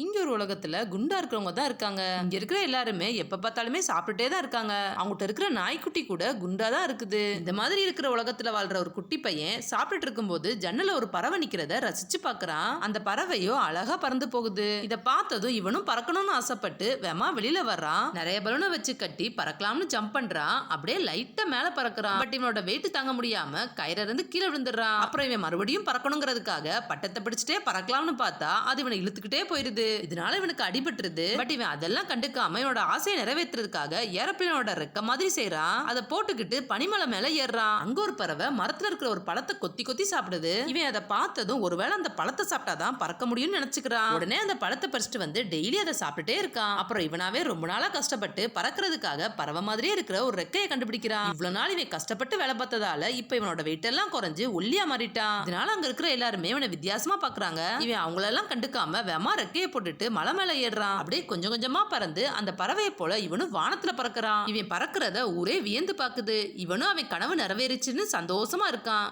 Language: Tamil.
இங்க ஒரு உலகத்துல குண்டா இருக்கிறவங்க தான் இருக்காங்க. இங்க இருக்கிற எல்லாருமே எப்ப பார்த்தாலுமே சாப்பிட்டுட்டே தான் இருக்காங்க. அவங்ககிட்ட இருக்கிற நாய்க்குட்டி கூட குண்டா தான் இருக்குது. இந்த மாதிரி இருக்கிற உலகத்துல வாழ்ற ஒரு குட்டி பையன் சாப்பிட்டுட்டு இருக்கும்போது ஜன்னல ஒரு பறவை நிக்கிறத ரசிச்சு பாக்குறான். அந்த பறவையோ அழகா பறந்து போகுது. இத பார்த்ததும் இவனும் பறக்கணும்னு ஆசைப்பட்டு வேமா வெளியில வர்றான். நிறைய பலூனை வச்சு கட்டி பறக்கலாம்னு ஜம்ப் பண்றான். அப்படியே லைட்டா மேல பறக்குறான். பட் இவனோட வெயிட் தாங்க முடியாம கயிற இருந்து கீழே விழுந்துடுறான். அப்புறம் இவன் மறுபடியும் பறக்கணுங்கிறதுக்காக பட்டத்தை பிடிச்சிட்டே பறக்கலாம்னு பார்த்தா அது இவனை இழுத்துக்கிட்டே போயிருது. இதனால இவனுக்கு அடிபட்டுருது. பட் இவன் அதெல்லாம் கண்டுக்காம இவனோட ஆசையை நிறைவேற்றுறதுக்காக ஏரோப்ளேனோட ரெக்க மாதிரி செய்யறான். அதை போட்டுக்கிட்டு பனிமலை மேல ஏறான். அங்க ஒரு பறவை மரத்துல இருக்கிற ஒரு பழத்தை கொத்தி கொத்தி சாப்பிடுது. இவன் அதை பார்த்ததும் ஒருவேளை அந்த பழத்தை சாப்பிட்டாதான் பறக்க முடியும்னு நினைச்சுக்கிறான். உடனே அந்த பழத்தை பறிச்சுட்டு வந்து டெய்லி அதை சாப்பிட்டுட்டே இருக்கான். அப்புறம் இவனாவே ரொம்ப நாளா கஷ்டப்பட்டு பறக்கிறதுக்காக பறவை மாதிரியே இருக்கிற ஒரு ரெக்கையை கண்டுபிடிக்கிறான். இவ்வளவு நாள் இவன் கஷ்டப்பட்டு வேலை பார்த்ததால இப்ப இவனோட வெயிட் எல்லாம் குறைஞ்சு ஒல்லியா மாறிட்டான். இதனால அங்க இருக்கிற எல்லாருமே இவனை வித்தியாசமா பாக்குறாங்க. இவன் அவங்களெல்லாம் கண்டுக்காம வேமா ரெக்கையை போட்டுட்டு மலை மேல ஏறான். அப்படியே கொஞ்சம் கொஞ்சமா பறந்து அந்த பறவையை போல இவனும் வானத்துல பறக்கிறான். இவன் பறக்கிறத ஊரே வியந்து பாக்குது. இவனும் அவன் கனவு நிறைவேறிச்சுன்னு சந்தோஷமா இருக்கான்.